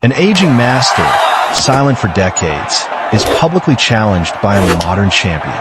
An aging master, silent for decades, is publicly challenged by a modern champion.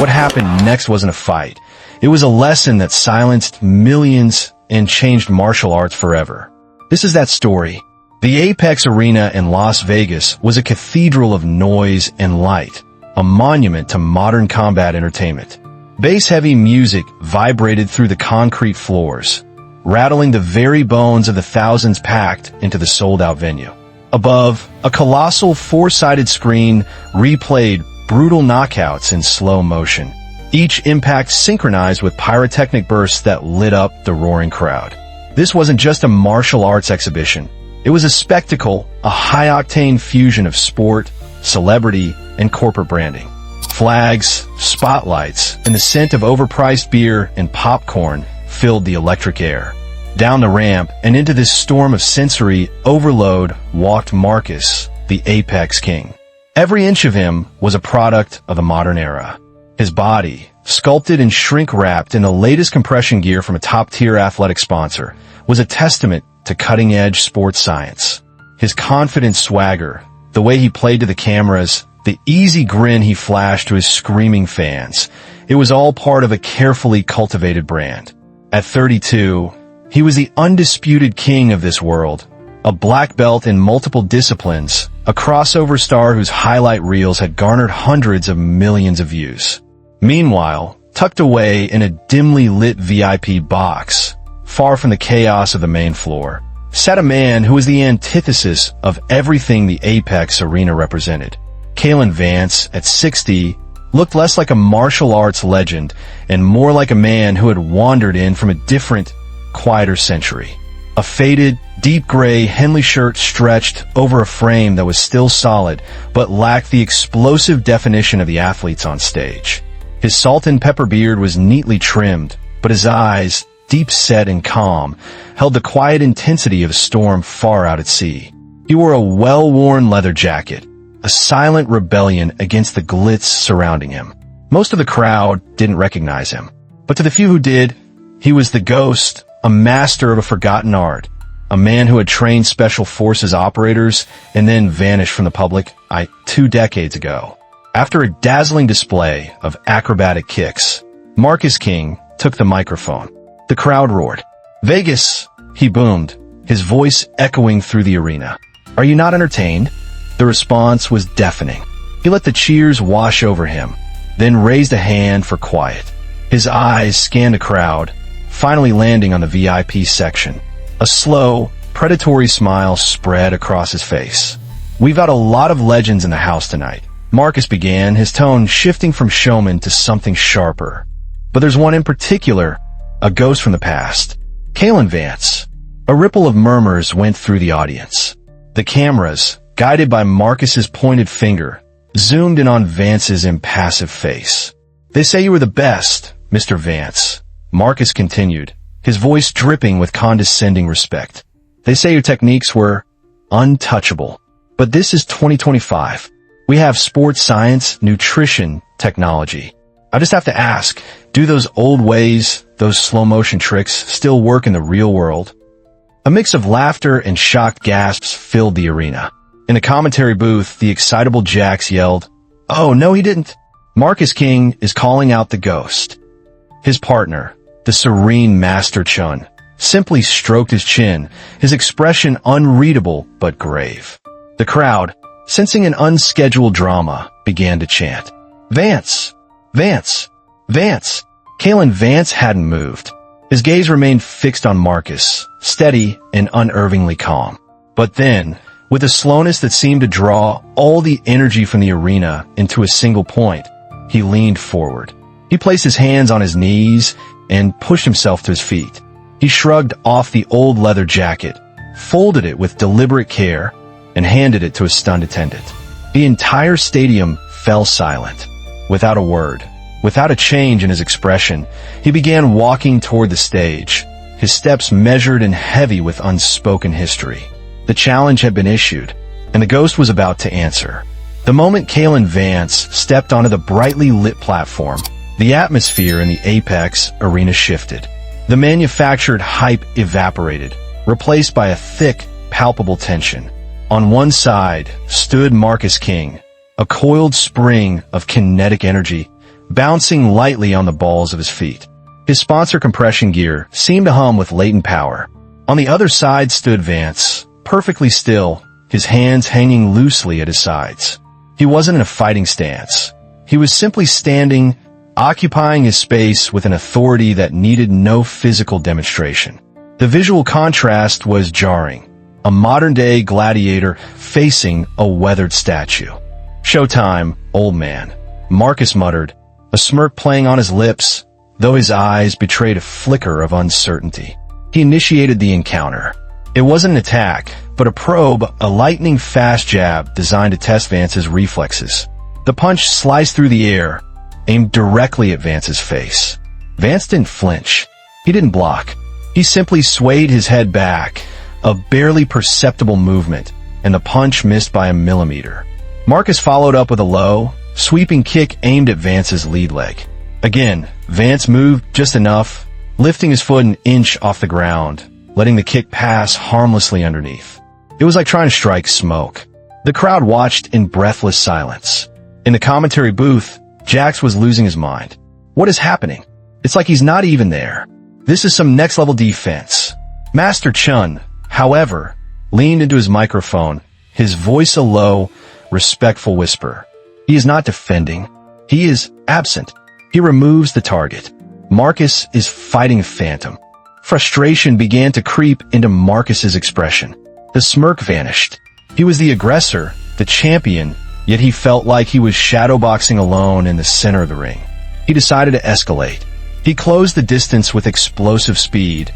What happened next wasn't a fight. It was a lesson that silenced millions and changed martial arts forever. This is that story. The Apex Arena in Las Vegas was a cathedral of noise and light, a monument to modern combat entertainment. Bass-heavy music vibrated through the concrete floors, rattling the very bones of the thousands packed into the sold-out venue. Above, a colossal four-sided screen replayed brutal knockouts in slow motion, each impact synchronized with pyrotechnic bursts that lit up the roaring crowd. This wasn't just a martial arts exhibition. It was a spectacle, a high-octane fusion of sport, celebrity, and corporate branding. Flags, spotlights, and the scent of overpriced beer and popcorn filled the electric air. Down the ramp and into this storm of sensory overload walked Marcus, the Apex King. Every inch of him was a product of the modern era. His body, sculpted and shrink-wrapped in the latest compression gear from a top-tier athletic sponsor, was a testament to cutting-edge sports science. His confident swagger, the way he played to the cameras, the easy grin he flashed to his screaming fans, it was all part of a carefully cultivated brand. At 32, he was the undisputed king of this world, a black belt in multiple disciplines, a crossover star whose highlight reels had garnered hundreds of millions of views. Meanwhile, tucked away in a dimly lit VIP box, far from the chaos of the main floor, sat a man who was the antithesis of everything the Apex Arena represented. Kaelen Vance, at 60, looked less like a martial arts legend and more like a man who had wandered in from a different, quieter century. A faded, deep gray Henley shirt stretched over a frame that was still solid but lacked the explosive definition of the athletes on stage. His salt and pepper beard was neatly trimmed, but his eyes, deep set and calm, held the quiet intensity of a storm far out at sea. He wore a well-worn leather jacket, a silent rebellion against the glitz surrounding him. Most of the crowd didn't recognize him, but to the few who did, he was the ghost, a master of a forgotten art, a man who had trained special forces operators and then vanished from the public 2 decades ago. After a dazzling display of acrobatic kicks, Marcus King took the microphone. The crowd roared. "Vegas," he boomed, his voice echoing through the arena. "Are you not entertained?" The response was deafening. He let the cheers wash over him, then raised a hand for quiet. His eyes scanned the crowd, finally landing on the VIP section. A slow, predatory smile spread across his face. "We've got a lot of legends in the house tonight," Marcus began, his tone shifting from showman to something sharper. "But there's one in particular, a ghost from the past. Kaelen Vance." A ripple of murmurs went through the audience. The cameras, guided by Marcus's pointed finger, zoomed in on Vance's impassive face. "They say you were the best, Mr. Vance," Marcus continued, his voice dripping with condescending respect. "They say your techniques were untouchable. But this is 2025. We have sports science, nutrition, technology. I just have to ask, do those old ways, those slow-motion tricks, still work in the real world?" A mix of laughter and shocked gasps filled the arena. In the commentary booth, the excitable Jax yelled, "Oh, no he didn't." Marcus King is calling out the ghost. His partner, the serene Master Chun, simply stroked his chin, his expression unreadable but grave. The crowd, sensing an unscheduled drama, began to chant, "Vance! Vance! Vance!" Kaelen Vance hadn't moved. His gaze remained fixed on Marcus, steady and unervingly calm. But then, with a slowness that seemed to draw all the energy from the arena into a single point, he leaned forward. He placed his hands on his knees and pushed himself to his feet. He shrugged off the old leather jacket, folded it with deliberate care, and handed it to a stunned attendant. The entire stadium fell silent. Without a word, without a change in his expression, he began walking toward the stage, his steps measured and heavy with unspoken history. The challenge had been issued, and the ghost was about to answer. The moment Kaelen Vance stepped onto the brightly lit platform, the atmosphere in the Apex Arena shifted. The manufactured hype evaporated, replaced by a thick, palpable tension. On one side stood Marcus King, a coiled spring of kinetic energy, bouncing lightly on the balls of his feet. His sponsor compression gear seemed to hum with latent power. On the other side stood Vance, perfectly still, his hands hanging loosely at his sides. He wasn't in a fighting stance. He was simply standing, occupying his space with an authority that needed no physical demonstration. The visual contrast was jarring. A modern-day gladiator facing a weathered statue. "Showtime, old man," Marcus muttered, a smirk playing on his lips, though his eyes betrayed a flicker of uncertainty. He initiated the encounter. It wasn't an attack, but a probe, a lightning-fast jab designed to test Vance's reflexes. The punch sliced through the air, aimed directly at Vance's face. Vance didn't flinch. He didn't block. He simply swayed his head back, a barely perceptible movement, and the punch missed by a millimeter. Marcus followed up with a low, sweeping kick aimed at Vance's lead leg. Again, Vance moved just enough, lifting his foot an inch off the ground, letting the kick pass harmlessly underneath. It was like trying to strike smoke. The crowd watched in breathless silence. In the commentary booth, Jax was losing his mind. What is happening? It's like he's not even there. This is some next-level defense. Master Chun, however, leaned into his microphone, his voice a low, respectful whisper. He is not defending. He is absent. He removes the target. Marcus is fighting a phantom. Frustration began to creep into Marcus's expression. The smirk vanished. He was the aggressor, the champion, yet he felt like he was shadowboxing alone in the center of the ring. He decided to escalate. He closed the distance with explosive speed,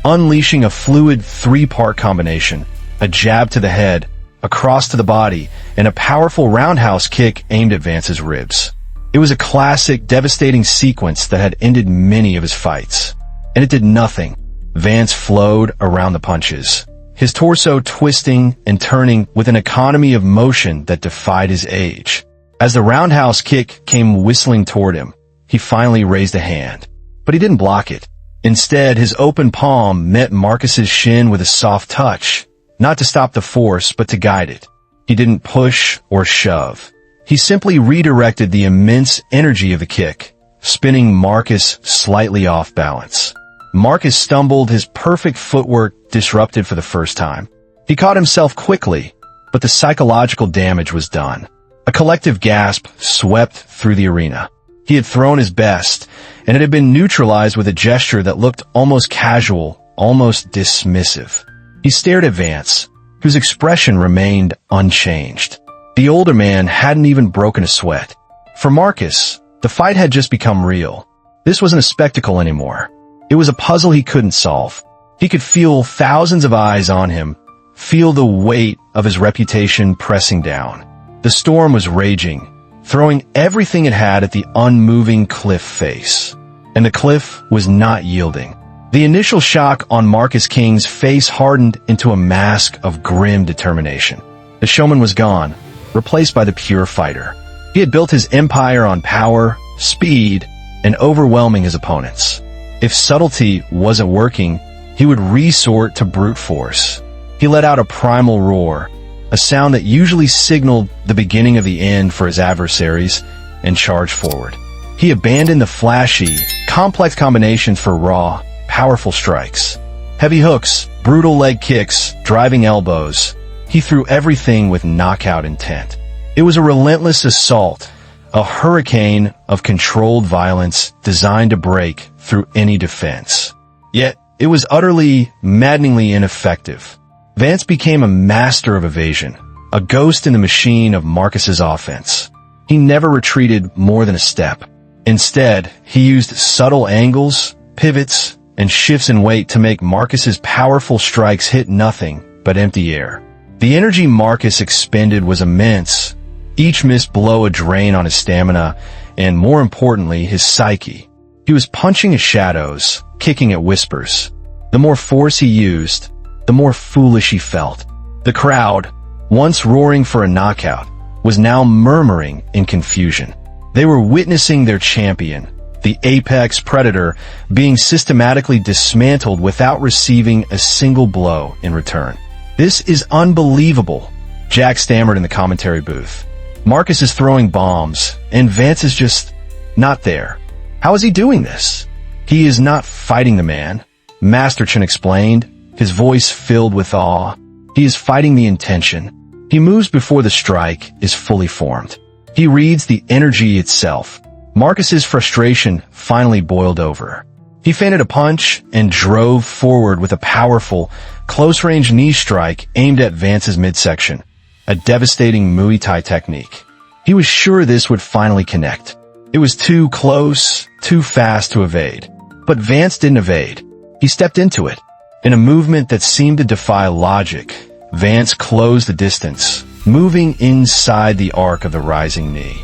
unleashing a fluid three-part combination, a jab to the head, a cross to the body, and a powerful roundhouse kick aimed at Vance's ribs. It was a classic, devastating sequence that had ended many of his fights. And it did nothing. Vance flowed around the punches, his torso twisting and turning with an economy of motion that defied his age. As the roundhouse kick came whistling toward him, he finally raised a hand. But he didn't block it. Instead, his open palm met Marcus's shin with a soft touch, not to stop the force, but to guide it. He didn't push or shove. He simply redirected the immense energy of the kick, spinning Marcus slightly off balance. Marcus stumbled, his perfect footwork disrupted for the first time. He caught himself quickly, but the psychological damage was done. A collective gasp swept through the arena. He had thrown his best, and it had been neutralized with a gesture that looked almost casual, almost dismissive. He stared at Vance, whose expression remained unchanged. The older man hadn't even broken a sweat. For Marcus, the fight had just become real. This wasn't a spectacle anymore. It was a puzzle he couldn't solve. He could feel thousands of eyes on him, feel the weight of his reputation pressing down. The storm was raging, throwing everything it had at the unmoving cliff face. And the cliff was not yielding. The initial shock on Marcus King's face hardened into a mask of grim determination. The showman was gone, replaced by the pure fighter. He had built his empire on power, speed, and overwhelming his opponents. If subtlety wasn't working, he would resort to brute force. He let out a primal roar, a sound that usually signaled the beginning of the end for his adversaries, and charged forward. He abandoned the flashy, complex combinations for raw, powerful strikes. Heavy hooks, brutal leg kicks, driving elbows. He threw everything with knockout intent. It was a relentless assault, a hurricane of controlled violence designed to break through any defense. Yet, it was utterly, maddeningly ineffective. Vance became a master of evasion, a ghost in the machine of Marcus's offense. He never retreated more than a step. Instead, he used subtle angles, pivots, and shifts in weight to make Marcus's powerful strikes hit nothing but empty air. The energy Marcus expended was immense, each missed blow a drain on his stamina, and more importantly, his psyche. He was punching his shadows, kicking at whispers. The more force he used, the more foolish he felt. The crowd, once roaring for a knockout, was now murmuring in confusion. They were witnessing their champion, the apex predator, being systematically dismantled without receiving a single blow in return. "This is unbelievable," Jack stammered in the commentary booth. Marcus is throwing bombs, and Vance is just not there. How is he doing this? He is not fighting the man, Master Chen explained, his voice filled with awe. He is fighting the intention. He moves before the strike is fully formed. He reads the energy itself. Marcus's frustration finally boiled over. He feinted a punch and drove forward with a powerful, close-range knee strike aimed at Vance's midsection, a devastating Muay Thai technique. He was sure this would finally connect. It was too close, too fast to evade. But Vance didn't evade. He stepped into it. In a movement that seemed to defy logic, Vance closed the distance, moving inside the arc of the rising knee.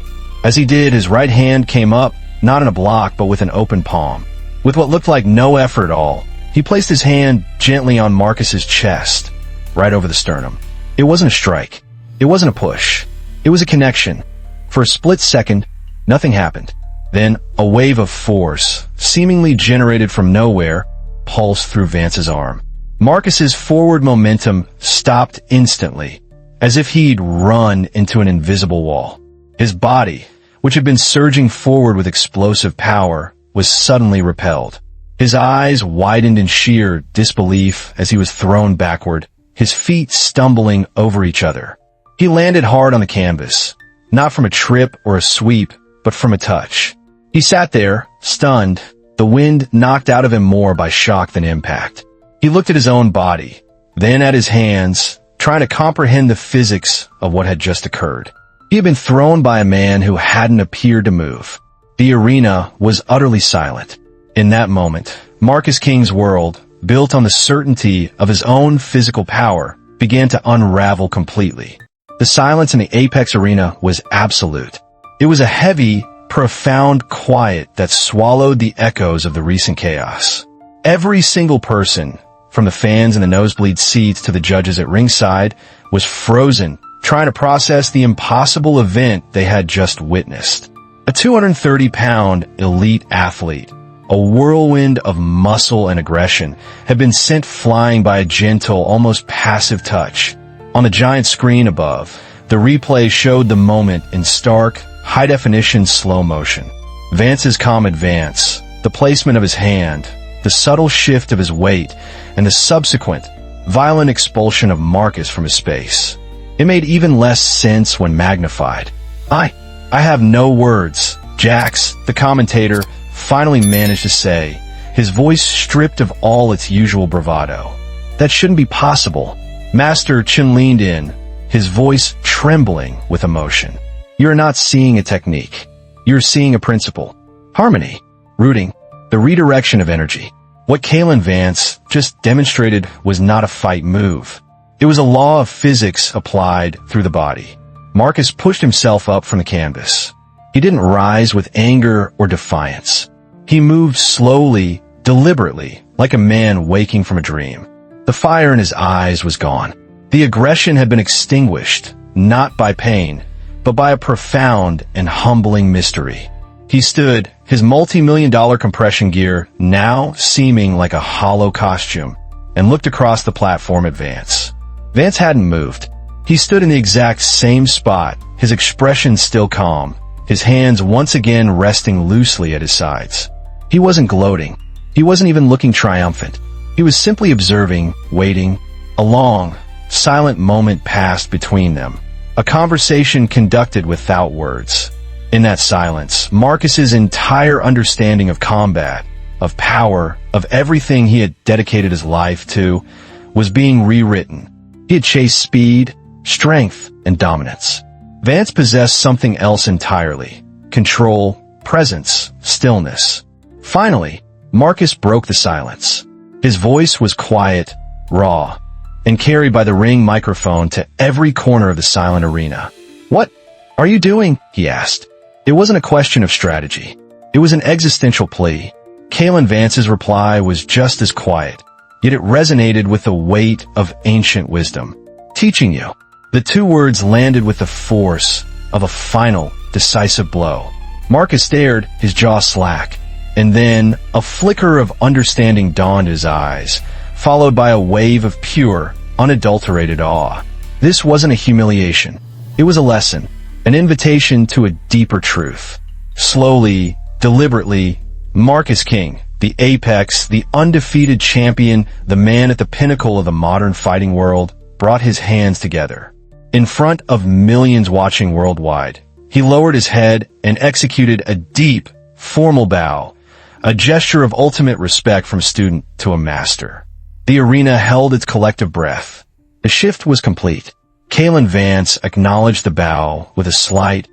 As he did, his right hand came up, not in a block, but with an open palm. With what looked like no effort at all, he placed his hand gently on Marcus's chest, right over the sternum. It wasn't a strike. It wasn't a push. It was a connection. For a split second, nothing happened. Then, a wave of force, seemingly generated from nowhere, pulsed through Vance's arm. Marcus's forward momentum stopped instantly, as if he'd run into an invisible wall. His body, which had been surging forward with explosive power, was suddenly repelled. His eyes widened in sheer disbelief as he was thrown backward, his feet stumbling over each other. He landed hard on the canvas, not from a trip or a sweep, but from a touch. He sat there, stunned, the wind knocked out of him more by shock than impact. He looked at his own body, then at his hands, trying to comprehend the physics of what had just occurred. He had been thrown by a man who hadn't appeared to move. The arena was utterly silent. In that moment, Marcus King's world, built on the certainty of his own physical power, began to unravel completely. The silence in the Apex arena was absolute. It was a heavy, profound quiet that swallowed the echoes of the recent chaos. Every single person, from the fans in the nosebleed seats to the judges at ringside, was frozen, trying to process the impossible event they had just witnessed. A 230-pound elite athlete, a whirlwind of muscle and aggression, had been sent flying by a gentle, almost passive touch. On the giant screen above, the replay showed the moment in stark, high-definition slow motion. Vance's calm advance, the placement of his hand, the subtle shift of his weight, and the subsequent, violent expulsion of Marcus from his space. It made even less sense when magnified. I have no words, Jax, the commentator, finally managed to say, his voice stripped of all its usual bravado. That shouldn't be possible. Master Chen leaned in, his voice trembling with emotion. You're not seeing a technique. You're seeing a principle. Harmony. Rooting. The redirection of energy. What Kaelen Vance just demonstrated was not a fight move. It was a law of physics applied through the body. Marcus pushed himself up from the canvas. He didn't rise with anger or defiance. He moved slowly, deliberately, like a man waking from a dream. The fire in his eyes was gone. The aggression had been extinguished, not by pain, but by a profound and humbling mystery. He stood, his multi-million-dollar compression gear now seeming like a hollow costume, and looked across the platform at Vance. Vance hadn't moved. He stood in the exact same spot, his expression still calm, his hands once again resting loosely at his sides. He wasn't gloating. He wasn't even looking triumphant. He was simply observing, waiting. A long, silent moment passed between them, a conversation conducted without words. In that silence, Marcus's entire understanding of combat, of power, of everything he had dedicated his life to, was being rewritten. He had chased speed, strength, and dominance. Vance possessed something else entirely: control, presence, stillness. Finally, Marcus broke the silence. His voice was quiet, raw, and carried by the ring microphone to every corner of the silent arena. "What are you doing?" he asked. It wasn't a question of strategy. It was an existential plea. Kaelen Vance's reply was just as quiet, yet it resonated with the weight of ancient wisdom. "Teaching you." The two words landed with the force of a final, decisive blow. Marcus stared, his jaw slack, and then a flicker of understanding dawned in his eyes, followed by a wave of pure, unadulterated awe. This wasn't a humiliation. It was a lesson, an invitation to a deeper truth. Slowly, deliberately, Marcus King, the apex, the undefeated champion, the man at the pinnacle of the modern fighting world, brought his hands together. In front of millions watching worldwide, he lowered his head and executed a deep, formal bow, a gesture of ultimate respect from student to a master. The arena held its collective breath. The shift was complete. Kaelen Vance acknowledged the bow with a slight,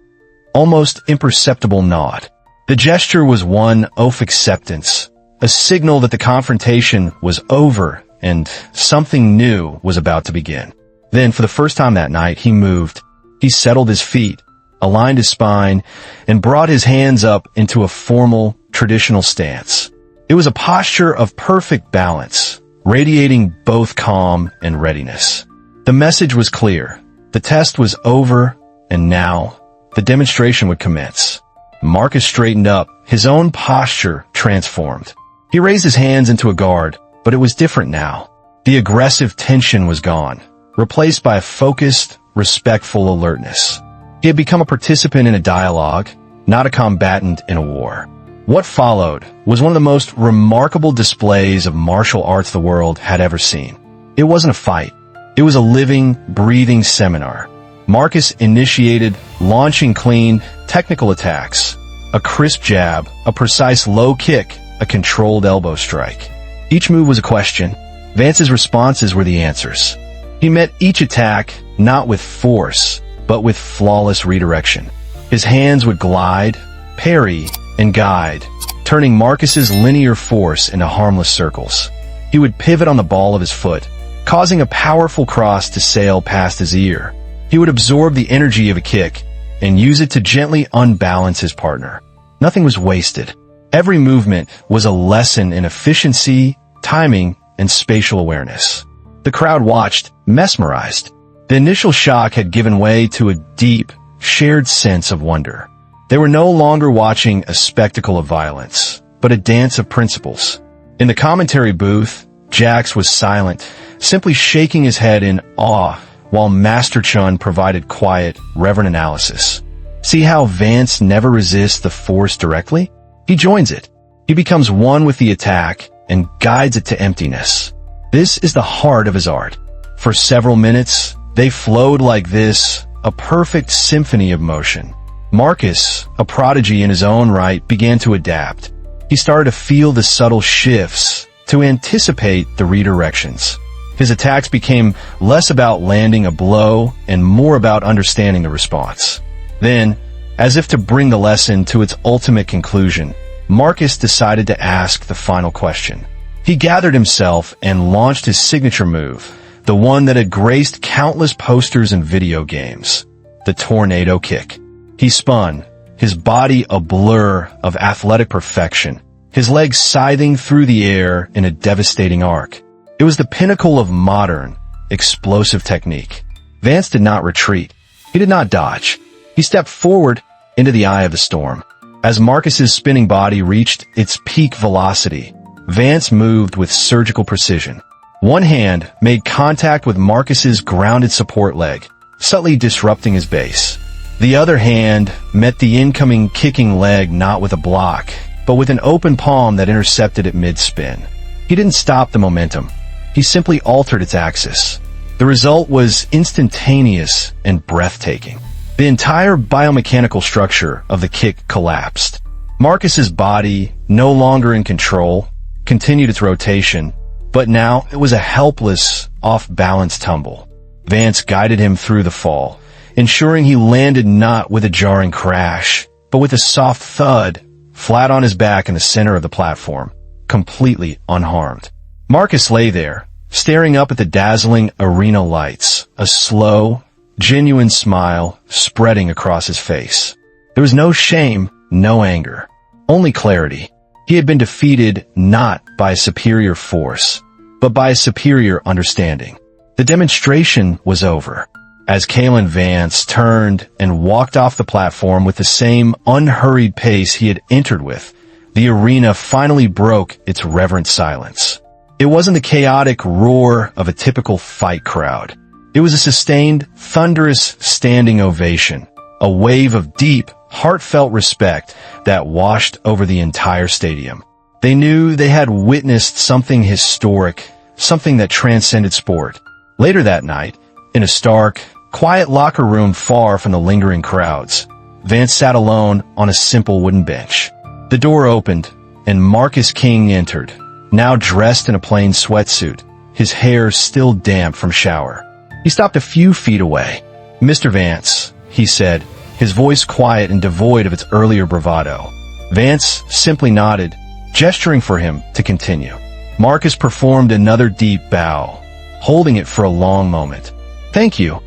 almost imperceptible nod. The gesture was one of acceptance, a signal that the confrontation was over and something new was about to begin. Then, for the first time that night, he moved. He settled his feet, aligned his spine, and brought his hands up into a formal, traditional stance. It was a posture of perfect balance, radiating both calm and readiness. The message was clear. The test was over, and now the demonstration would commence. Marcus straightened up, his own posture transformed. He raised his hands into a guard, but it was different now. The aggressive tension was gone, replaced by a focused, respectful alertness. He had become a participant in a dialogue, not a combatant in a war. What followed was one of the most remarkable displays of martial arts the world had ever seen. It wasn't a fight. It was a living, breathing seminar. Marcus initiated launching clean, technical attacks, a crisp jab, a precise low kick, a controlled elbow strike. Each move was a question. Vance's responses were the answers. He met each attack not with force, but with flawless redirection. His hands would glide, parry, and guide, turning Marcus's linear force into harmless circles. He would pivot on the ball of his foot, causing a powerful cross to sail past his ear. He would absorb the energy of a kick and use it to gently unbalance his partner. Nothing was wasted. Every movement was a lesson in efficiency, timing, and spatial awareness. The crowd watched, mesmerized. The initial shock had given way to a deep, shared sense of wonder. They were no longer watching a spectacle of violence, but a dance of principles. In the commentary booth, Jax was silent, simply shaking his head in awe, while Master Chun provided quiet, reverent analysis. See how Vance never resists the force directly? He joins it. He becomes one with the attack and guides it to emptiness. This is the heart of his art. For several minutes, they flowed like this, a perfect symphony of motion. Marcus, a prodigy in his own right, began to adapt. He started to feel the subtle shifts, to anticipate the redirections. His attacks became less about landing a blow and more about understanding the response. Then, as if to bring the lesson to its ultimate conclusion, Marcus decided to ask the final question. He gathered himself and launched his signature move, the one that had graced countless posters and video games, the tornado kick. He spun, his body a blur of athletic perfection, his legs scything through the air in a devastating arc. It was the pinnacle of modern, explosive technique. Vance did not retreat. He did not dodge. He stepped forward into the eye of the storm. As Marcus's spinning body reached its peak velocity, Vance moved with surgical precision. One hand made contact with Marcus's grounded support leg, subtly disrupting his base. The other hand met the incoming kicking leg not with a block, but with an open palm that intercepted it mid-spin. He didn't stop the momentum. He simply altered its axis. The result was instantaneous and breathtaking. The entire biomechanical structure of the kick collapsed. Marcus's body, no longer in control, continued its rotation, but now it was a helpless, off-balance tumble. Vance guided him through the fall, ensuring he landed not with a jarring crash, but with a soft thud, flat on his back in the center of the platform, completely unharmed. Marcus lay there, staring up at the dazzling arena lights, a slow, genuine smile spreading across his face. There was no shame, no anger, only clarity. He had been defeated not by a superior force, but by a superior understanding. The demonstration was over. As Kaelen Vance turned and walked off the platform with the same unhurried pace he had entered with, the arena finally broke its reverent silence. It wasn't the chaotic roar of a typical fight crowd. It was a sustained, thunderous standing ovation, a wave of deep, heartfelt respect that washed over the entire stadium. They knew they had witnessed something historic, something that transcended sport. Later that night, in a stark, quiet locker room far from the lingering crowds, Vance sat alone on a simple wooden bench. The door opened, and Marcus King entered, now dressed in a plain sweatsuit, his hair still damp from shower. He stopped a few feet away. "Mr. Vance," he said, his voice quiet and devoid of its earlier bravado. Vance simply nodded, gesturing for him to continue. Marcus performed another deep bow, holding it for a long moment. "Thank you,"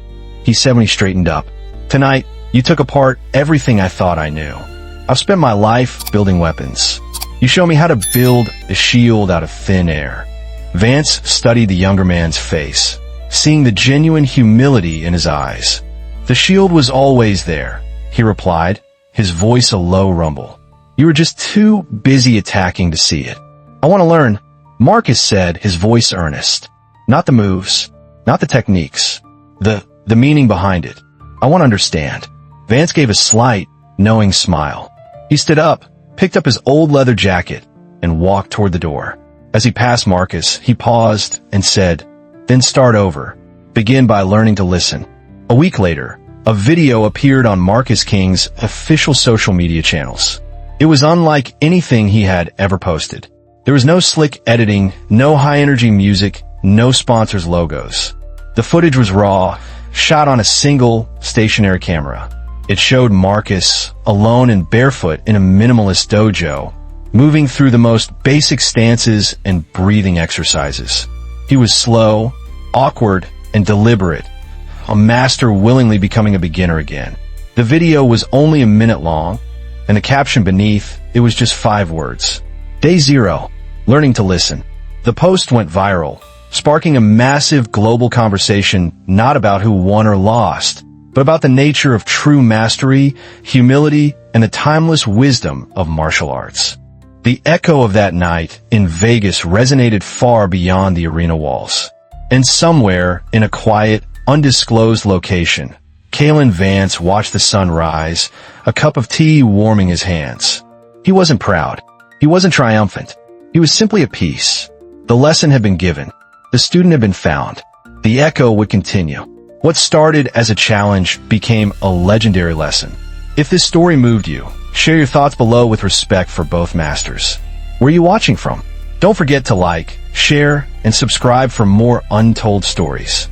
he said when he straightened up. "Tonight, you took apart everything I thought I knew. I've spent my life building weapons. You show me how to build a shield out of thin air." Vance studied the younger man's face, seeing the genuine humility in his eyes. "The shield was always there," he replied, his voice a low rumble. "You were just too busy attacking to see it." "I want to learn," Marcus said, his voice earnest. "Not the moves, not the techniques, the meaning behind it. I want to understand." Vance gave a slight, knowing smile. He stood up, picked up his old leather jacket, and walked toward the door. As he passed Marcus, he paused and said, "Then start over. Begin by learning to listen." A week later, a video appeared on Marcus King's official social media channels. It was unlike anything he had ever posted. There was no slick editing, no high-energy music, no sponsors' logos. The footage was raw, shot on a single, stationary camera. It showed Marcus, alone and barefoot in a minimalist dojo, moving through the most basic stances and breathing exercises. He was slow, awkward, and deliberate, a master willingly becoming a beginner again. The video was only a minute long, and the caption beneath, it was just 5 words. Day 0, learning to listen. The post went viral, sparking a massive global conversation not about who won or lost, but about the nature of true mastery, humility, and the timeless wisdom of martial arts. The echo of that night in Vegas resonated far beyond the arena walls. And somewhere, in a quiet, undisclosed location, Kaelen Vance watched the sun rise, a cup of tea warming his hands. He wasn't proud. He wasn't triumphant. He was simply at peace. The lesson had been given. The student had been found. The echo would continue. What started as a challenge became a legendary lesson. If this story moved you, share your thoughts below with respect for both masters. Where are you watching from? Don't forget to like, share, and subscribe for more untold stories.